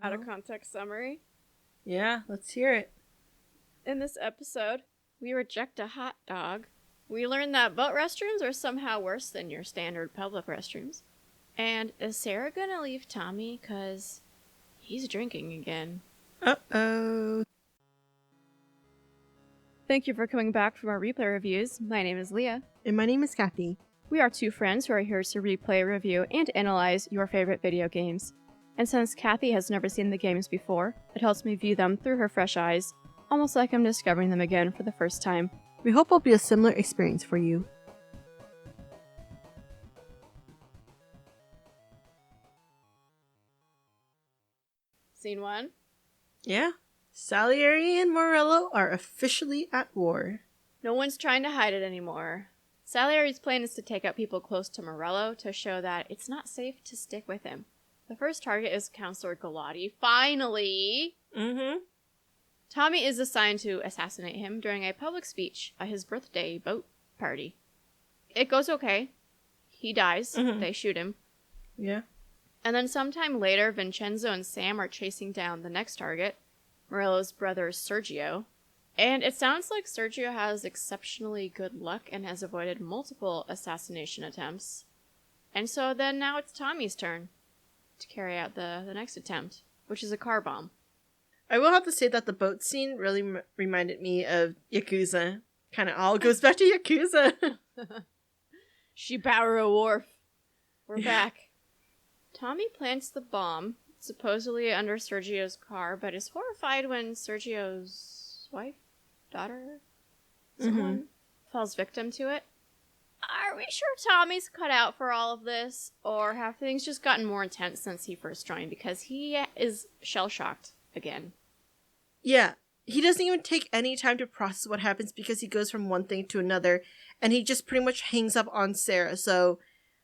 out of context summary. Yeah, let's hear it. In this episode, we reject a hot dog. We learn that boat restrooms are somehow worse than your standard public restrooms. And is Sarah gonna leave Tommy? 'Cause he's drinking again. Uh-oh. Thank you for coming back from our replay reviews. My name is Leah. And my name is Kathy. We are two friends who are here to replay, review, and analyze your favorite video games. And since Kathy has never seen the games before, it helps me view them through her fresh eyes, almost like I'm discovering them again for the first time. We hope it'll be a similar experience for you. Scene 1. Yeah. Salieri and Morello are officially at war. No one's trying to hide it anymore. Salieri's plan is to take out people close to Morello to show that it's not safe to stick with him. The first target is Counselor Galati. Finally! Mm-hmm. Tommy is assigned to assassinate him during a public speech at his birthday boat party. It goes okay. He dies. Mm-hmm. They shoot him. Yeah. And then sometime later, Vincenzo and Sam are chasing down the next target, Morello's brother Sergio. And it sounds like Sergio has exceptionally good luck and has avoided multiple assassination attempts. And so then now it's Tommy's turn to carry out the next attempt, which is a car bomb. I will have to say that the boat scene really reminded me of Yakuza. Kind of all goes back to Yakuza. Shibaro Wharf. We're back. Tommy plants the bomb, supposedly under Sergio's car, but is horrified when Sergio's wife, daughter, someone falls victim to it. Are we sure Tommy's cut out for all of this? Or have things just gotten more intense since he first joined? Because he is shell-shocked again. Yeah. He doesn't even take any time to process what happens because he goes from one thing to another, and he just pretty much hangs up on Sarah. So,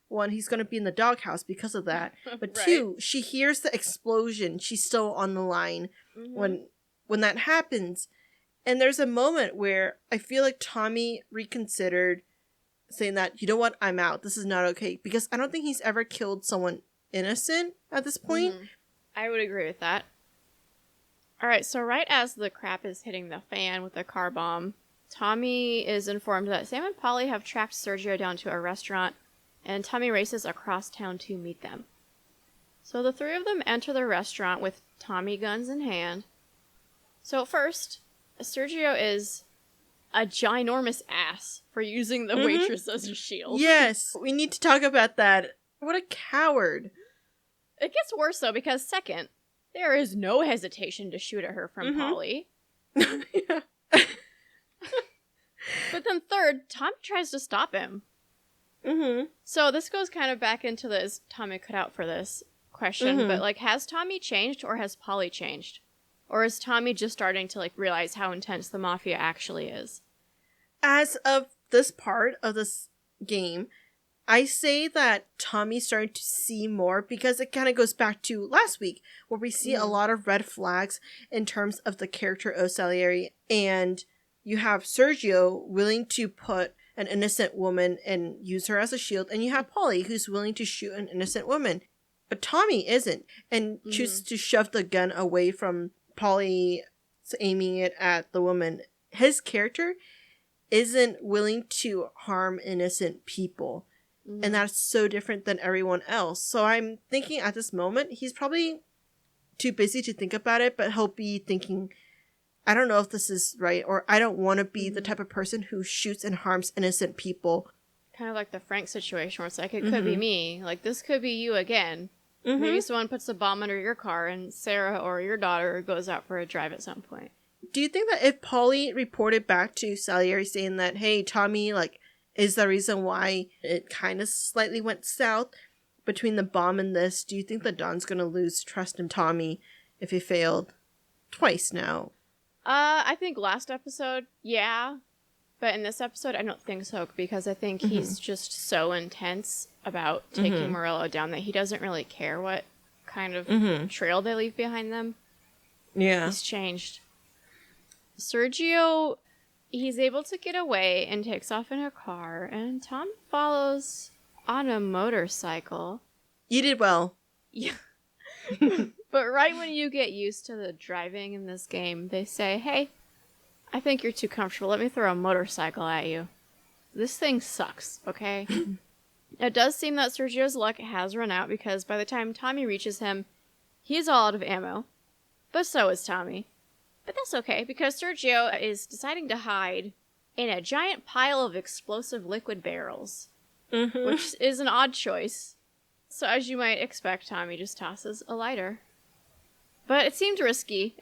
one, he's going to be in the doghouse because of that. But Right. two, she hears the explosion. She's still on the line when that happens. And there's a moment where I feel like Tommy reconsidered, saying that, you know what, I'm out. This is not okay. Because I don't think he's ever killed someone innocent at this point. I would agree with that. Alright, so right as the crap is hitting the fan with the car bomb, Tommy is informed that Sam and Polly have tracked Sergio down to a restaurant, and Tommy races across town to meet them. So the three of them enter the restaurant with Tommy guns in hand. So first, Sergio is a ginormous ass for using the waitress as a shield. Yes, we need to talk about that. What a coward. It gets worse though, because second, there is no hesitation to shoot at her from Polly. Yeah. But then third, Tommy tries to stop him. So this goes kind of back into the is Tommy cut out for this question, but like, has Tommy changed or has Polly changed? Or is Tommy just starting to like realize how intense the Mafia actually is? As of this part of this game, I say that Tommy's starting to see more because it kind of goes back to last week where we see a lot of red flags in terms of the character of Salieri, and you have Sergio willing to put an innocent woman and use her as a shield, and you have Polly who's willing to shoot an innocent woman. But Tommy isn't, and chooses to shove the gun away from Polly, aiming it at the woman. His character isn't willing to harm innocent people. And that's so different than everyone else. So I'm thinking at this moment, he's probably too busy to think about it, but he'll be thinking, I don't know if this is right, or I don't want to be the type of person who shoots and harms innocent people. Kind of like the Frank situation where it's like, it could be me. Like, this could be you again. Maybe someone puts a bomb under your car and Sarah or your daughter goes out for a drive at some point. Do you think that if Polly reported back to Salieri saying that, hey, Tommy, like, is the reason why it kind of slightly went south between the bomb and this, do you think that Don's going to lose trust in Tommy if he failed twice now? I think last episode, yeah. But in this episode, I don't think so, because I think he's just so intense about taking Morello down that he doesn't really care what kind of trail they leave behind them. Yeah. He's changed. Sergio, he's able to get away and takes off in a car, and Tom follows on a motorcycle. You did well. Yeah. But right when you get used to the driving in this game, they say, hey, I think you're too comfortable. Let me throw a motorcycle at you. This thing sucks, okay? It does seem that Sergio's luck has run out because by the time Tommy reaches him, he's all out of ammo. But so is Tommy. But that's okay because Sergio is deciding to hide in a giant pile of explosive liquid barrels, which is an odd choice. So as you might expect, Tommy just tosses a lighter. But it seemed risky.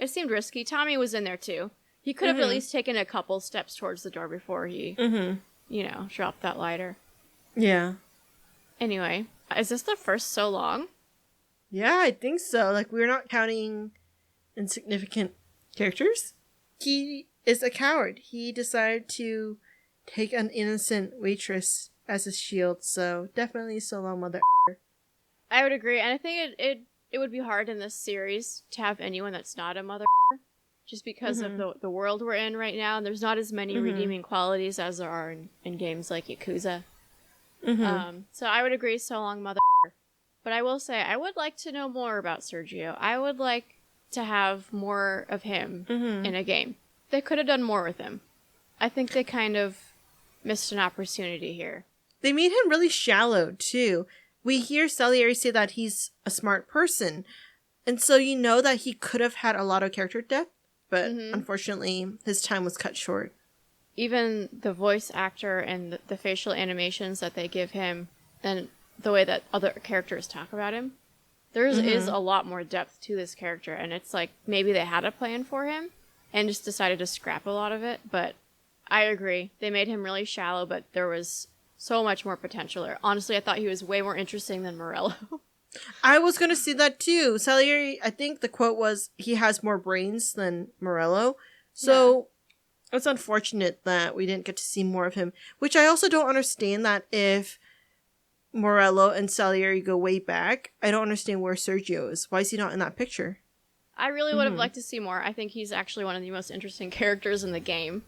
Tommy was in there too. He could have at least taken a couple steps towards the door before he, dropped that lighter. Yeah. Anyway, is this the first so long? Yeah, I think so. Like, we're not counting insignificant characters. He is a coward. He decided to take an innocent waitress as a shield, so definitely so long, mother. I would agree, and I think it would be hard in this series to have anyone that's not a mother, just because of the world we're in right now, and there's not as many redeeming qualities as there are in games like Yakuza. So I would agree, so long, mother. But I will say, I would like to know more about Sergio. I would like to have more of him in a game. They could have done more with him. I think they kind of missed an opportunity here. They made him really shallow, too. We hear Salieri say that he's a smart person. And so you know that he could have had a lot of character depth, but unfortunately, his time was cut short. Even the voice actor and the facial animations that they give him, and the way that other characters talk about him, there is a lot more depth to this character, and it's like maybe they had a plan for him and just decided to scrap a lot of it, but I agree. They made him really shallow, but there was so much more potential there. Honestly, I thought he was way more interesting than Morello. I was going to say that too. Salieri, I think the quote was, he has more brains than Morello. So it's unfortunate that we didn't get to see more of him, which I also don't understand that if Morello and Salieri go way back, I don't understand where Sergio is. Why is he not in that picture? I really would have liked to see more. I think he's actually one of the most interesting characters in the game.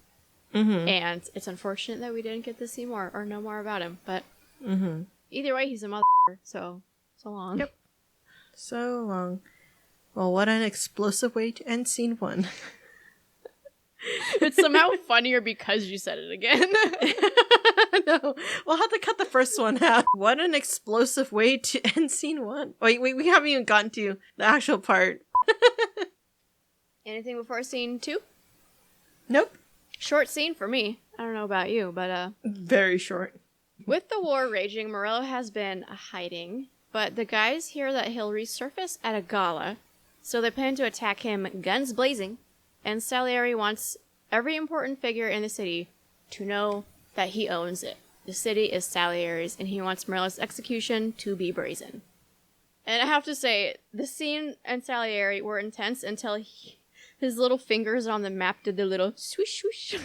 And it's unfortunate that we didn't get to see more or know more about him. But either way, he's a mother, so long. Yep. So long. Well, what an explosive way to end scene 1. It's somehow funnier because you said it again. No, we'll have to cut the first one out. What an explosive way to end scene 1. Wait, we haven't even gotten to the actual part. Anything before scene 2? Nope. Short scene for me. I don't know about you, but very short. With the war raging, Morello has been hiding, but the guys hear that he'll resurface at a gala, so they plan to attack him guns blazing, and Salieri wants every important figure in the city to know that he owns it. The city is Salieri's, and he wants Morello's execution to be brazen. And I have to say, the scene and Salieri were intense until his little fingers on the map did the little swoosh swoosh.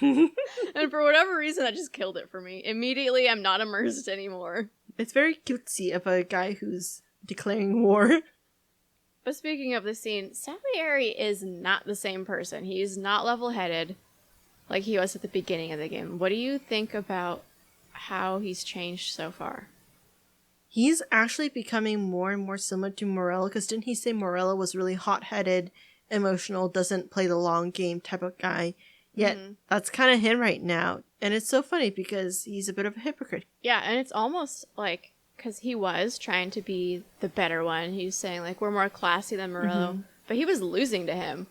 And for whatever reason, that just killed it for me. Immediately, I'm not immersed anymore. It's very cutesy of a guy who's declaring war. But speaking of the scene, Salieri is not the same person. He's not level-headed like he was at the beginning of the game. What do you think about how he's changed so far? He's actually becoming more and more similar to Morello, because didn't he say Morello was really hot-headed, emotional, doesn't play the long game type of guy? Yet, that's kind of him right now. And it's so funny because he's a bit of a hypocrite. Yeah, and it's almost like, because he was trying to be the better one. He was saying, like, we're more classy than Morello. But he was losing to him.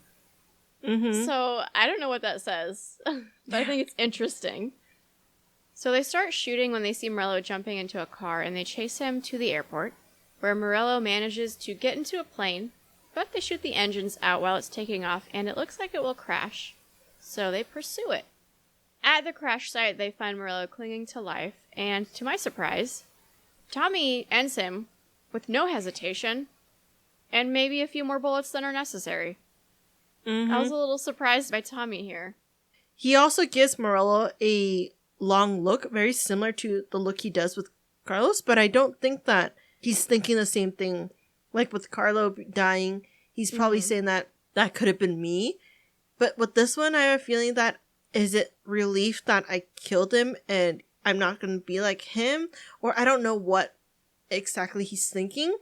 So, I don't know what that says. But I think it's interesting. So they start shooting when they see Morello jumping into a car, and they chase him to the airport, where Morello manages to get into a plane, but they shoot the engines out while it's taking off, and it looks like it will crash. So they pursue it. At the crash site, they find Morello clinging to life, and to my surprise, Tommy ends him with no hesitation, and maybe a few more bullets than are necessary. I was a little surprised by Tommy here. He also gives Morello a long look, very similar to the look he does with Carlos, but I don't think that he's thinking the same thing. Like with Carlo dying, he's probably saying that could have been me. But with this one, I have a feeling that, is it relief that I killed him and I'm not going to be like him? Or I don't know what exactly he's thinking.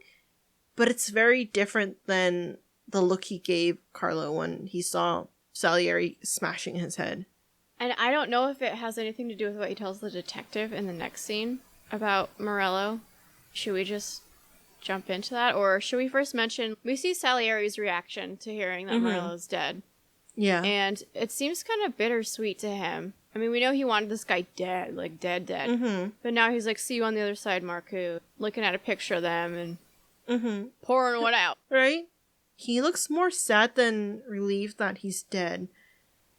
but it's very different than the look he gave Carlo when he saw Salieri smashing his head. And I don't know if it has anything to do with what he tells the detective in the next scene about Morello. Should we just jump into that? Or should we first mention, we see Salieri's reaction to hearing that Morello's dead. Yeah. And it seems kind of bittersweet to him. I mean, we know he wanted this guy dead, like dead. But now he's like, see you on the other side, Marku. Looking at a picture of them and pouring one out. Right? He looks more sad than relieved that he's dead.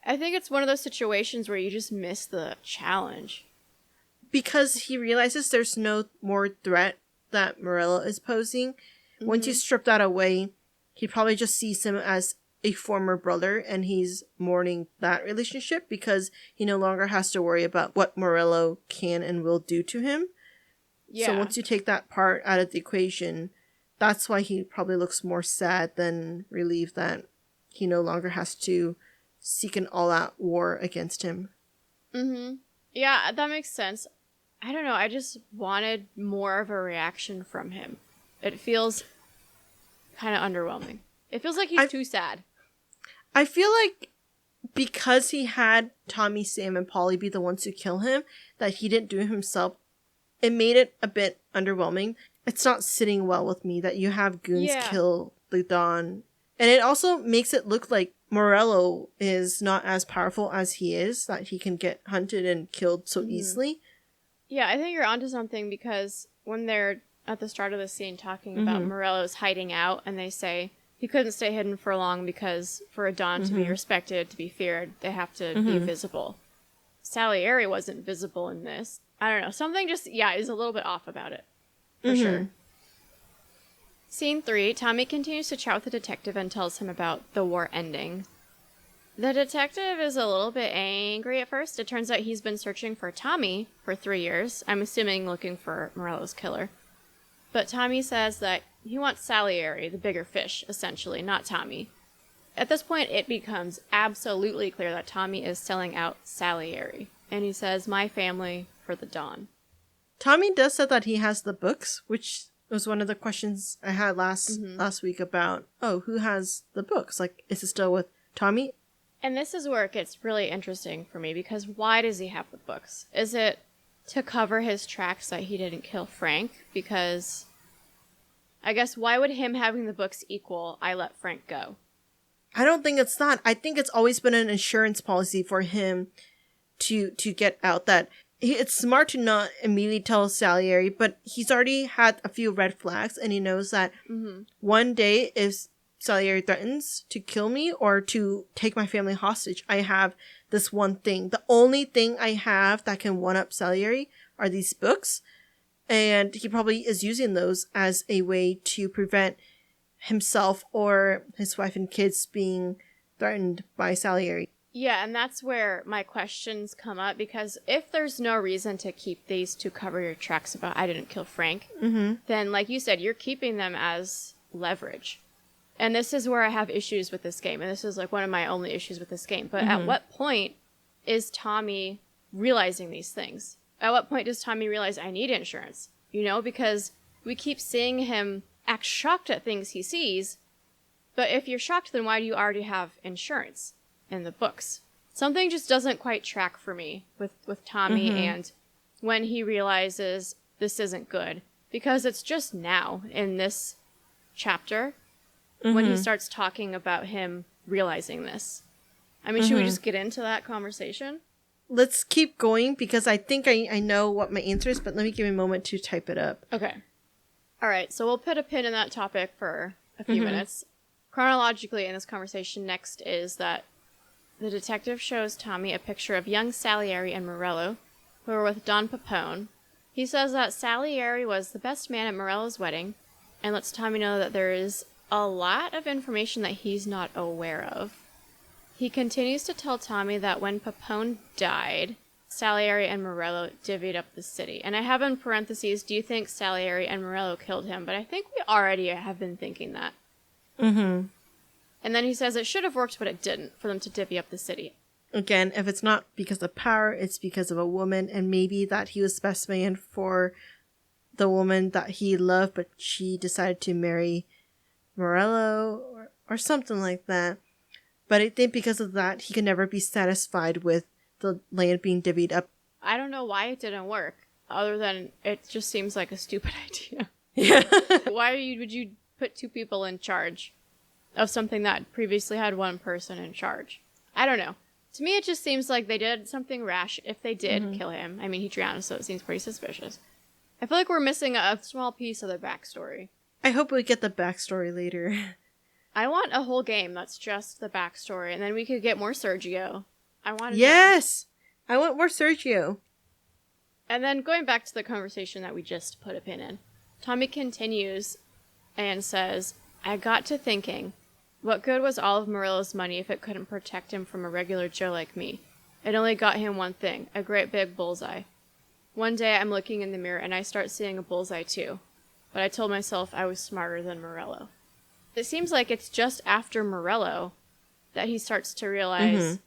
I think it's one of those situations where you just miss the challenge. Because he realizes there's no more threat that Morello is posing. Once you strip that away, he probably just sees him as a former brother, and he's mourning that relationship because he no longer has to worry about what Morello can and will do to him. Yeah. So once you take that part out of the equation, that's why he probably looks more sad than relieved that he no longer has to seek an all-out war against him. Yeah, that makes sense. I don't know, I just wanted more of a reaction from him. It feels kind of underwhelming. It feels like he's too sad. I feel like because he had Tommy, Sam, and Polly be the ones who kill him, that he didn't do it himself, it made it a bit underwhelming. It's not sitting well with me that you have goons kill the Don. And it also makes it look like Morello is not as powerful as he is, that he can get hunted and killed so easily. Yeah, I think you're onto something, because when they're at the start of the scene talking about Morello's hiding out, and they say he couldn't stay hidden for long because for a Don to be respected, to be feared, they have to be visible. Salieri wasn't visible in this. I don't know. Something just, is a little bit off about it. For sure. Scene 3, Tommy continues to chat with the detective and tells him about the war ending. The detective is a little bit angry at first. It turns out he's been searching for Tommy for 3 years. I'm assuming looking for Morello's killer. But Tommy says that he wants Salieri, the bigger fish, essentially, not Tommy. At this point, it becomes absolutely clear that Tommy is selling out Salieri. And he says, my family for the Don. Tommy does say that he has the books, which was one of the questions I had last week about, who has the books? Like, is it still with Tommy? And this is where it gets really interesting for me, because why does he have the books? Is it to cover his tracks that he didn't kill Frank? Because I guess why would him having the books equal I let Frank go? I don't think it's that. I think it's always been an insurance policy for him to get out that it's smart to not immediately tell Salieri, but he's already had a few red flags, and he knows that one day if Salieri threatens to kill me or to take my family hostage, I have this one thing. The only thing I have that can one-up Salieri are these books, and he probably is using those as a way to prevent himself or his wife and kids being threatened by Salieri. Yeah, and that's where my questions come up, because if there's no reason to keep these to cover your tracks about I didn't kill Frank, then like you said, you're keeping them as leverage. And this is where I have issues with this game, and this is like one of my only issues with this game. But at what point is Tommy realizing these things? At what point does Tommy realize I need insurance? You know, because we keep seeing him act shocked at things he sees, but if you're shocked, then why do you already have insurance in the books? Something just doesn't quite track for me with Tommy and when he realizes this isn't good, because it's just now in this chapter when he starts talking about him realizing this. I mean, should we just get into that conversation? Let's keep going, because I think I know what my answer is, but let me give me a moment to type it up. Okay. All right, so we'll put a pin in that topic for a few minutes. Chronologically in this conversation next is that the detective shows Tommy a picture of young Salieri and Morello, who are with Don Papone. He says that Salieri was the best man at Morello's wedding, and lets Tommy know that there is a lot of information that he's not aware of. He continues to tell Tommy that when Papone died, Salieri and Morello divvied up the city. And I have in parentheses, do you think Salieri and Morello killed him? But I think we already have been thinking that. And then he says it should have worked, but it didn't, for them to divvy up the city. Again, if it's not because of power, it's because of a woman, and maybe that he was best man for the woman that he loved, but she decided to marry Morello or something like that. But I think because of that, he can never be satisfied with the land being divvied up. I don't know why it didn't work, other than it just seems like a stupid idea. Yeah. Why would you put two people in charge of something that previously had one person in charge? I don't know. To me, it just seems like they did something rash if they did kill him. I mean, he drowned, so it seems pretty suspicious. I feel like we're missing a small piece of the backstory. I hope we get the backstory later. I want a whole game that's just the backstory, and then we could get more Sergio. I want to Yes! Know. I want more Sergio. And then going back to the conversation that we just put a pin in, Tommy continues and says, I got to thinking, what good was all of Morello's money if it couldn't protect him from a regular Joe like me? It only got him one thing, a great big bullseye. One day I'm looking in the mirror and I start seeing a bullseye too. But I told myself I was smarter than Morello. It seems like it's just after Morello that he starts to realize,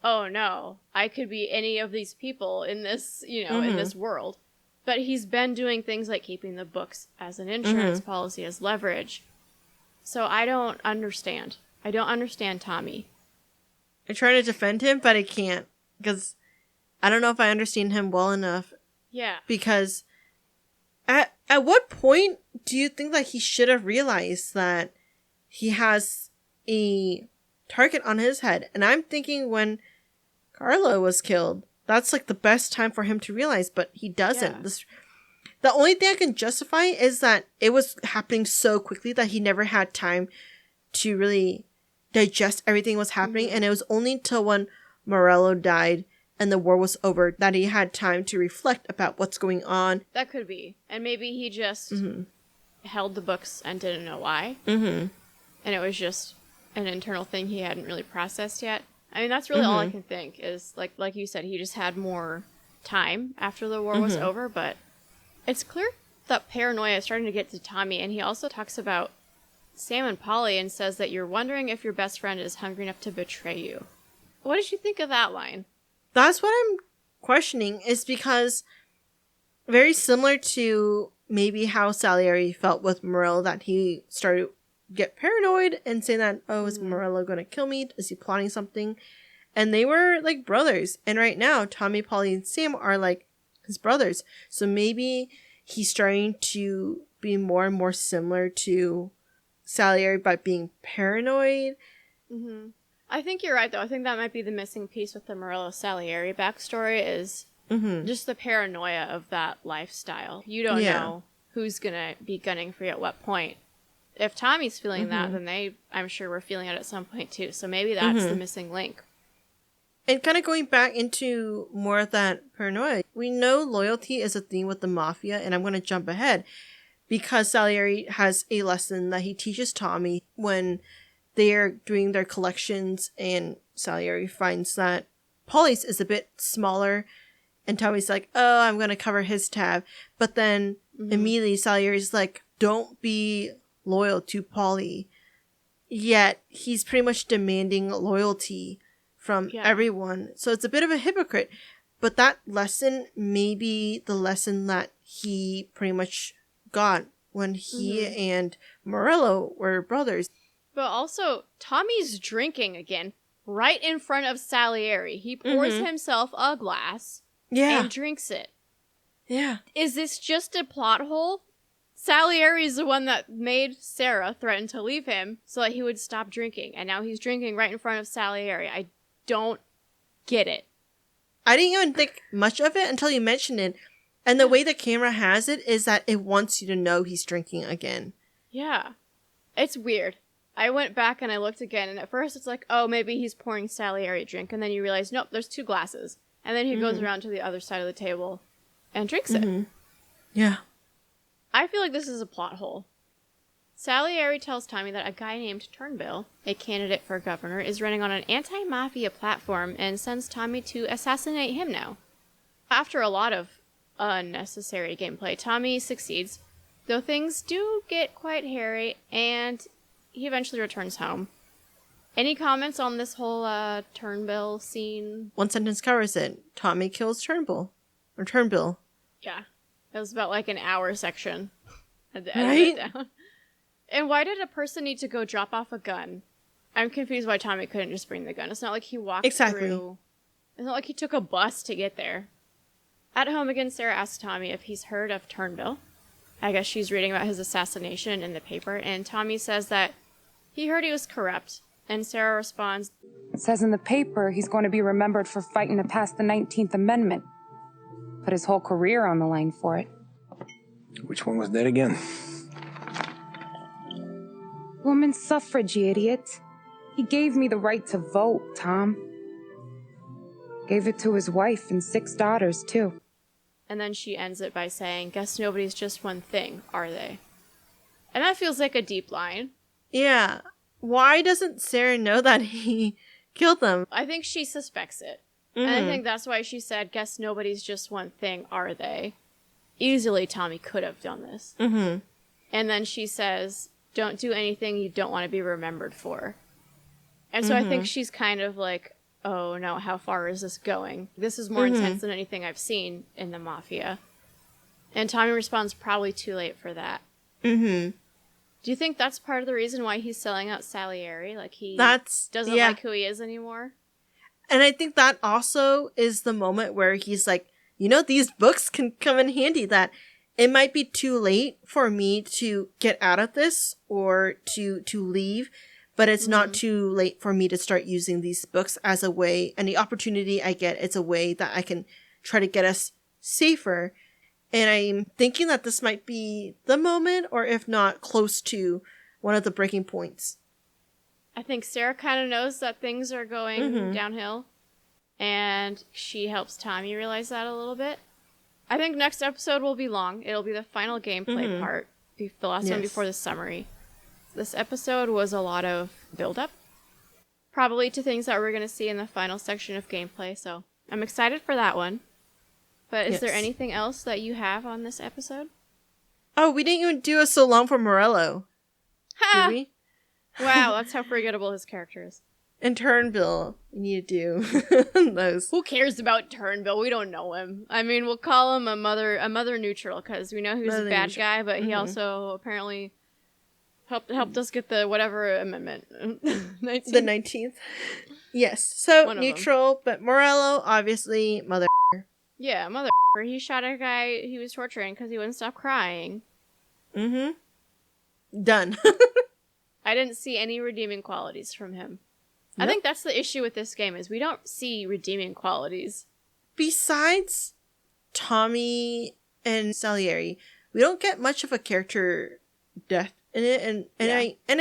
oh no, I could be any of these people in this, in this world. But he's been doing things like keeping the books as an insurance policy, as leverage. So I don't understand. I don't understand Tommy. I try to defend him, but I can't. Because I don't know if I understand him well enough. Yeah. Because at what point do you think that he should have realized that he has a target on his head? And I'm thinking when Carlo was killed, that's like the best time for him to realize, but he doesn't. Yeah. The only thing I can justify is that it was happening so quickly that he never had time to really digest everything was happening. And it was only until when Morello died and the war was over that he had time to reflect about what's going on. That could be. And maybe he just held the books and didn't know why. Mm-hmm. And it was just an internal thing he hadn't really processed yet. I mean, that's really all I can think is, like you said, he just had more time after the war was over. But it's clear that paranoia is starting to get to Tommy. And he also talks about Sam and Polly and says that you're wondering if your best friend is hungry enough to betray you. What did you think of that line? That's what I'm questioning, is because very similar to maybe how Salieri felt with Morello, that he started to get paranoid and say that, oh, is Morello going to kill me? Is he plotting something? And they were like brothers. And right now, Tommy, Polly, and Sam are like his brothers. So maybe he's starting to be more and more similar to Salieri by being paranoid. Mm-hmm. I think you're right, though. I think that might be the missing piece with the Morello Salieri backstory is just the paranoia of that lifestyle. You don't know who's going to be gunning for you at what point. If Tommy's feeling that, then I'm sure we're feeling it at some point, too. So maybe that's the missing link. And kind of going back into more of that paranoia, we know loyalty is a theme with the Mafia, and I'm going to jump ahead because Salieri has a lesson that he teaches Tommy when they're doing their collections, and Salieri finds that Polly's is a bit smaller, and Tommy's like, oh, I'm going to cover his tab. But then immediately Salieri's like, don't be loyal to Polly. Yet he's pretty much demanding loyalty from everyone. So it's a bit of a hypocrite. But that lesson may be the lesson that he pretty much got when he and Morello were brothers. But also, Tommy's drinking again right in front of Salieri. He pours himself a glass and drinks it. Yeah. Is this just a plot hole? Salieri's the one that made Sarah threaten to leave him so that he would stop drinking. And now he's drinking right in front of Salieri. I don't get it. I didn't even think much of it until you mentioned it. And the way the camera has it is that it wants you to know he's drinking again. Yeah. It's weird. I went back and I looked again, and at first it's like, oh, maybe he's pouring Salieri a drink, and then you realize, nope, there's two glasses. And then he goes around to the other side of the table and drinks it. Yeah. I feel like this is a plot hole. Salieri tells Tommy that a guy named Turnbull, a candidate for governor, is running on an anti-mafia platform and sends Tommy to assassinate him now. After a lot of unnecessary gameplay, Tommy succeeds, though things do get quite hairy, and he eventually returns home. Any comments on this whole Turnbull scene? One sentence covers it. Tommy kills Turnbull. Or Turnbull. Yeah. It was about like an hour section. Had to edit Right? it down. And why did a person need to go drop off a gun? I'm confused why Tommy couldn't just bring the gun. It's not like he walked through. It's not like he took a bus to get there. At home again, Sarah asks Tommy if he's heard of Turnbull. I guess she's reading about his assassination in the paper, and Tommy says that he heard he was corrupt. And Sarah responds, It says in the paper he's going to be remembered for fighting to pass the 19th Amendment. Put his whole career on the line for it. Which one was that again? Women's suffrage, you idiot. He gave me the right to vote, Tom. Gave it to his wife and 6 daughters, too. and then she ends it by saying, guess nobody's just one thing, are they? And that feels like a deep line. Yeah. Why doesn't Sarah know that he killed them? I think she suspects it. And I think that's why she said, guess nobody's just one thing, are they? Easily Tommy could have done this. Mm-hmm. And then she says, don't do anything you don't want to be remembered for. And so I think she's kind of like, oh no, how far is this going? This is more intense than anything I've seen in the Mafia. And Tommy responds, probably too late for that. Mm-hmm. Do you think that's part of the reason why he's selling out Salieri? Like he doesn't yeah. like who he is anymore? And I think that also is the moment where he's like, you know, these books can come in handy, that it might be too late for me to get out of this or to leave, but it's not too late for me to start using these books as a way, and the opportunity I get, it's a way that I can try to get us safer. And I'm thinking that this might be the moment, or if not, close to one of the breaking points. I think Sarah kind of knows that things are going downhill, and she helps Tommy realize that a little bit. I think next episode will be long. It'll be the final gameplay part, the last one before the summary. This episode was a lot of build-up, probably to things that we're going to see in the final section of gameplay, so I'm excited for that one. But is there anything else that you have on this episode? Oh, we didn't even do a so long for Morello. Did we? Wow, that's how forgettable his character is. And Turnbull, we need to do those. Who cares about Turnbull? We don't know him. I mean, we'll call him a mother neutral, because we know he was a bad guy, but he also apparently helped us get the whatever amendment. 19th? The 19th. Yes. So neutral, but Morello, obviously, mother. Yeah, mother. He shot a guy he was torturing because he wouldn't stop crying. Done. I didn't see any redeeming qualities from him. Nope. I think that's the issue with this game, is we don't see redeeming qualities. Besides Tommy and Salieri, we don't get much of a character death in it, and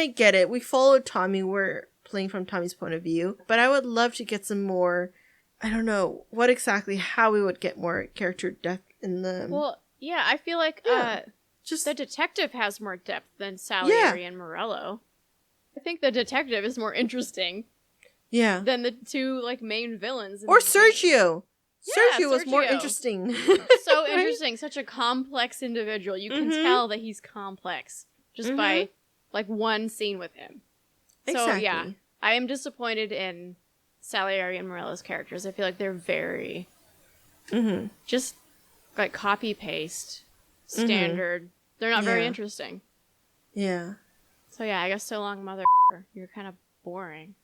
I get it. We followed Tommy, we're playing from Tommy's point of view, but I would love to get some more. I don't know how we would get more character depth in the. Well, yeah, I feel like just the detective has more depth than Salieri and Morello. I think the detective is more interesting. Yeah. Than the two main villains. Or Sergio. Sergio was more interesting. So interesting, such a complex individual. You can tell that he's complex just by one scene with him. So yeah, I am disappointed in Salieri and Morello's characters. I feel like they're very just copy paste standard. They're not very interesting. Yeah. So yeah, I guess so long, mother. You're kind of boring.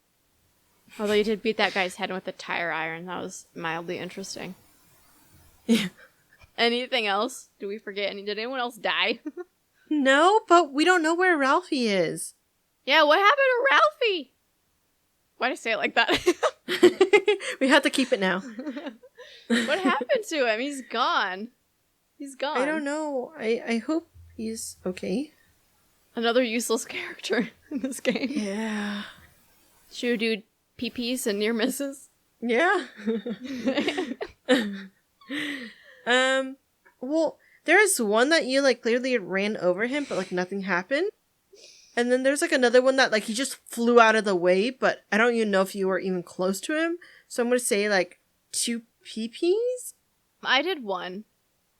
Although you did beat that guy's head with a tire iron. That was mildly interesting. Yeah. Anything else? Do we forget did anyone else die? No, but we don't know where Ralphie is. Yeah, what happened to Ralphie? Why'd I say it like that? We have to keep it now. What happened to him? He's gone. He's gone. I don't know. I hope he's okay. Another useless character in this game. Yeah. Should we do PPs and near misses? Yeah. Well, there is one that you clearly ran over him, but nothing happened. And then there's another one that he just flew out of the way, but I don't even know if you were even close to him. So I'm going to say 2 PPs? I did one.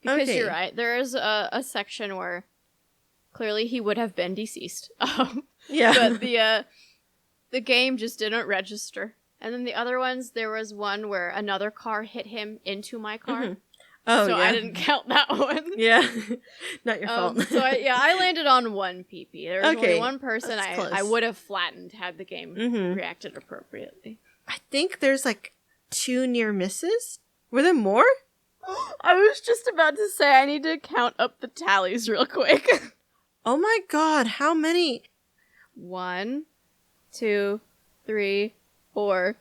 Because you're right. There is a section where clearly he would have been deceased. Yeah. But the game just didn't register. And then the other ones, there was one where another car hit him into my car. Oh, so yeah. I didn't count that one. Yeah. Not your fault. So I landed on 1 PP. There was Okay, only one person that's I close. would have flattened had the game Mhm. reacted appropriately. I think there's like 2 near misses. Were there more? I was just about to say I need to count up the tallies real quick. Oh my god, how many? 1, 2, 3, 4,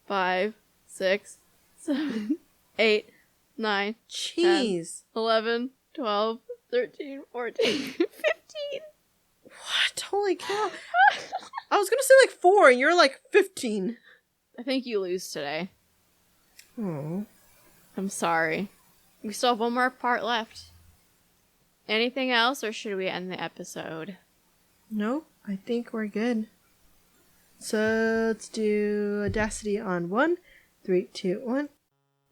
5, 6, 7, 8, 9, Jeez. 11, 12, 13, 14, 15. What? Holy cow. I was gonna say like 4 and you're like 15. I think you lose today. Oh. I'm sorry. We still have one more part left. Anything else, or should we end the episode? No, I think we're good. So let's do Audacity on 1, 3, 2, 1.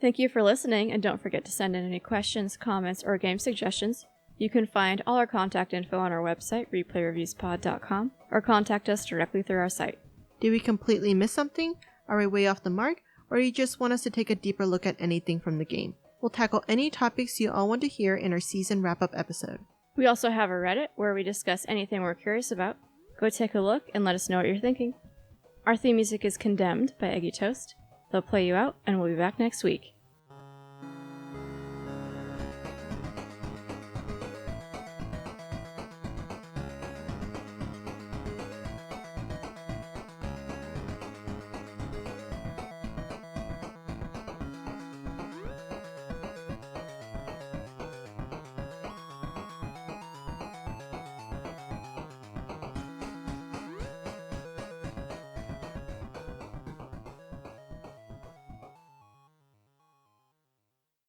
Thank you for listening, and don't forget to send in any questions, comments, or game suggestions. You can find all our contact info on our website, replayreviewspod.com, or contact us directly through our site. Did we completely miss something? Are we way off the mark? Or you just want us to take a deeper look at anything from the game? We'll tackle any topics you all want to hear in our season wrap-up episode. We also have a Reddit where we discuss anything we're curious about. Go take a look and let us know what you're thinking. Our theme music is Condemned by Eggy Toast. They'll play you out, and we'll be back next week.